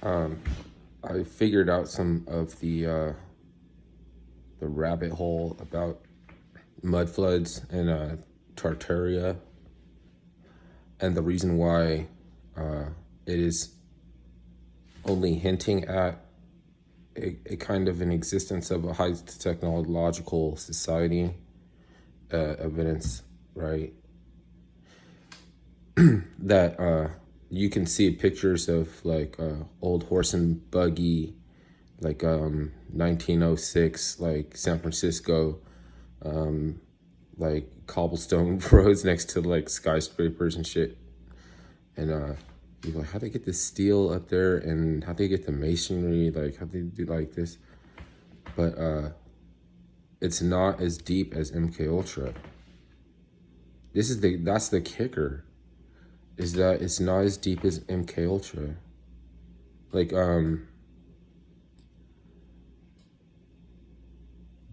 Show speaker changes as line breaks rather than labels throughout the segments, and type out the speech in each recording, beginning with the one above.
I figured out some of the rabbit hole about mud floods in Tartaria, and the reason why it is only hinting at a kind of an existence of a high technological society, evidence, right? That you can see pictures of like old horse and buggy, like 1906, like San Francisco, like cobblestone roads next to like skyscrapers and shit. And you're like, how they get the steel up there and how they get the masonry, like how they do like this. But it's not as deep as MK Ultra. That's the kicker, is that it's not as deep as MK Ultra. Like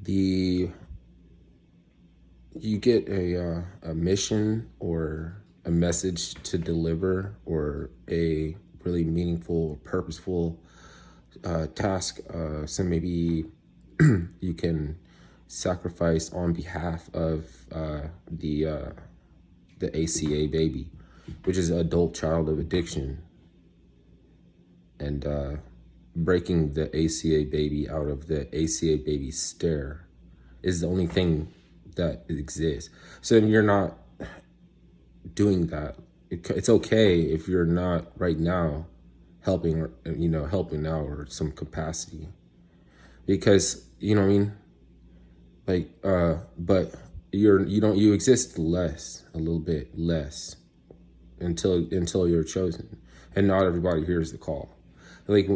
the you get a mission or a message to deliver, or a really meaningful, purposeful task. So maybe you can sacrifice on behalf of the ACA baby, which is adult child of addiction, and breaking the ACA baby out of the ACA baby stare is the only thing that exists. So you're not doing that. It's okay if you're not right now helping, helping out or some capacity, because you know what I mean. Like, but you exist less, a little bit less, until you're chosen, and not everybody hears the call. Like,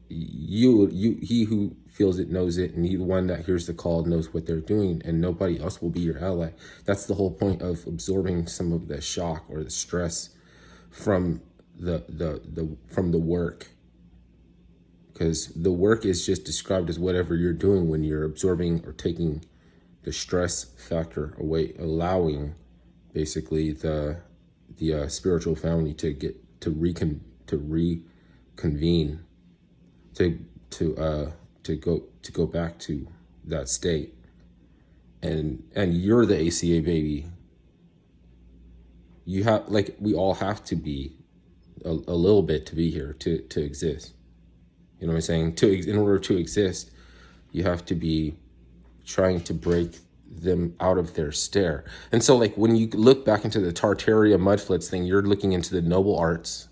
he who feels it knows it, and the one that hears the call knows what they're doing, and nobody else will be your ally. That's the whole point of absorbing some of the shock or the stress from the work, because the work is just described as whatever you're doing when you're absorbing or taking the stress factor away, allowing basically the spiritual family to reconvene, to go back to that state. And you're the ACA baby. You have, like, we all have to be a little bit to be here, to exist. You know what I'm saying? In order to exist, you have to be trying to break them out of their stare. And so, like, when you look back into the Tartaria mudfloods thing, you're looking into the noble arts.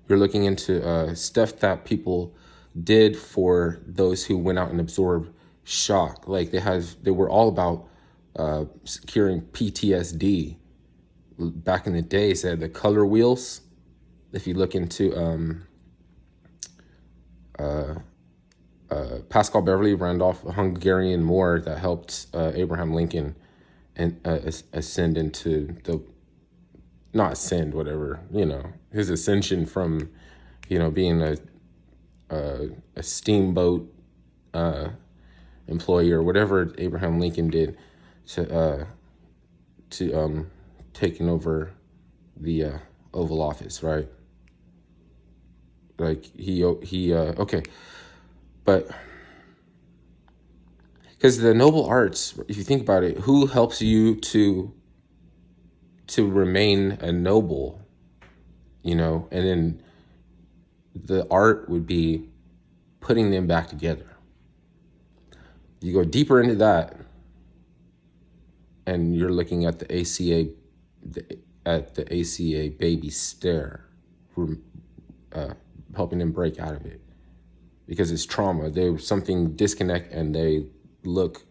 You're looking into stuff that people did for those who went out and absorbed shock. Like, they were all about curing PTSD. Back in the days, they had the color wheels. If you look into Pascal Beverly Randolph, a Hungarian Moor that helped Abraham Lincoln and ascend into not ascend, whatever, his ascension from, being a steamboat employee or whatever Abraham Lincoln did to taking over the Oval Office, right? Like okay. But because the noble arts, if you think about it, who helps you to remain a noble, and then the art would be putting them back together. You go deeper into that, and you're looking at the ACA baby stare, helping them break out of it. Because it's trauma. They something disconnect, and they look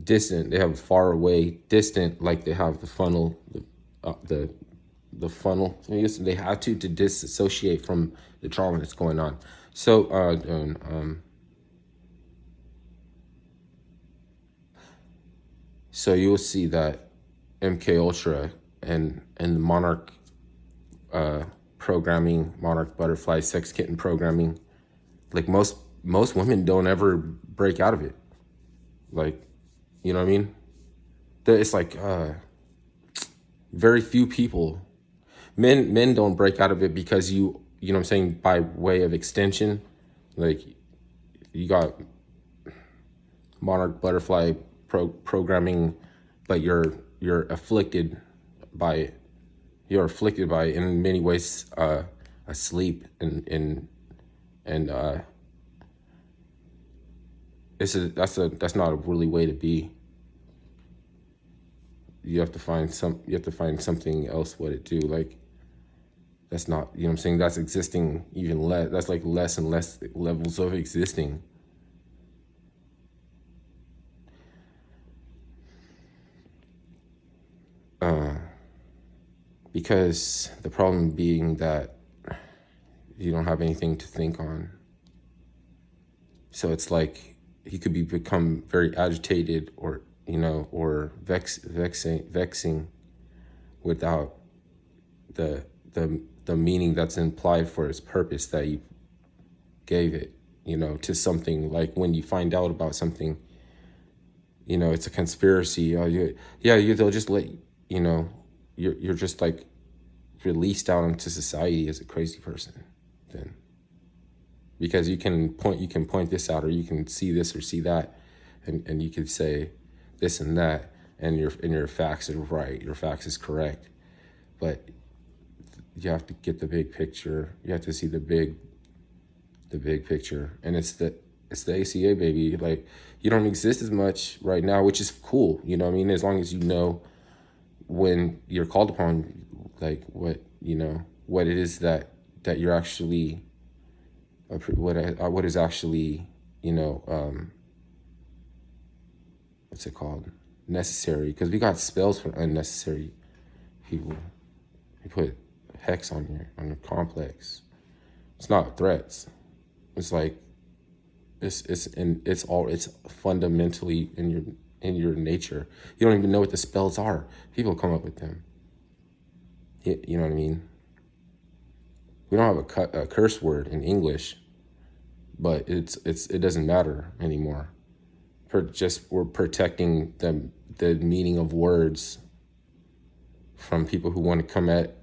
distant. They have far away, distant, like they have the funnel, the funnel. So I guess they have to disassociate from the trauma that's going on. So so you'll see that MK Ultra and the Monarch programming, Monarch Butterfly Sex Kitten programming. Like, most women don't ever break out of it. Like, you know what I mean? It's like very few people. Men don't break out of it because you you know what I'm saying, by way of extension, like you got monarch butterfly programming, but you're afflicted by it. You're afflicted by it in many ways, asleep and that's not a really way to be. You have to find something else what it do. Like that's not, you know what I'm saying, that's existing even less. That's like less and less levels of existing. Because the problem being that you don't have anything to think on. So it's like he could become very agitated or, you know, or vexing without the meaning that's implied for its purpose that you gave it, you know, to something. Like when you find out about something, you know, it's a conspiracy. They'll just let, you know, you're just like released out into society as a crazy person then, because you can point this out, or you can see this or see that, and you can say this and that, and your facts are right, your facts is correct, but you have to get the big picture. You have to see the big picture, and it's the ACA, baby. Like, you don't exist as much right now, which is cool, you know what I mean, as long as you know when you're called upon, like what, you know, what it is that you're actually, what is actually, you know, what's it called, necessary, because we got spells for unnecessary people. We put hex on your complex. It's not threats. It's like it's fundamentally in your nature. You don't even know what the spells are. People come up with them. You know what I mean? We don't have a curse word in English, but it doesn't matter anymore. We're protecting the meaning of words from people who want to come at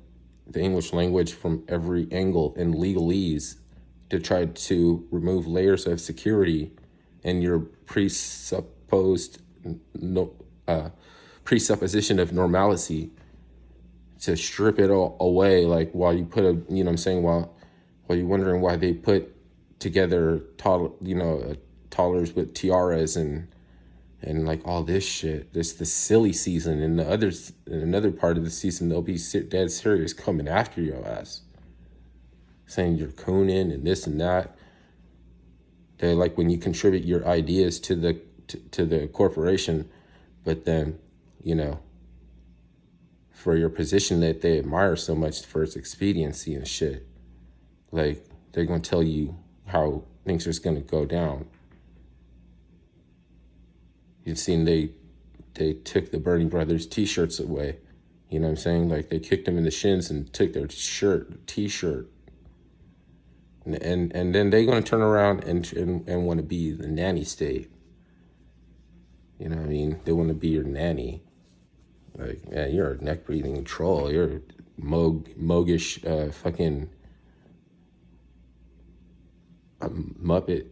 the English language from every angle in legalese to try to remove layers of security and your presupposition of normalcy, to strip it all away. Like, while you put you know what I'm saying, while you're wondering why they put together toddlers with tiaras and like all this shit, this silly season, and in another part of the season they'll be dead serious coming after your ass, saying you're cooning and this and that. They like when you contribute your ideas to the corporation, but then, you know, for your position that they admire so much for its expediency and shit, like they're gonna tell you how things are just gonna go down. You've seen they took the Bernie Brothers t-shirts away. You know what I'm saying? Like, they kicked them in the shins and took their t-shirt. And then they're going to turn around and want to be the nanny state. You know what I mean? They want to be your nanny. Like, man, you're a neck-breathing troll. You're a mogish fucking Muppet.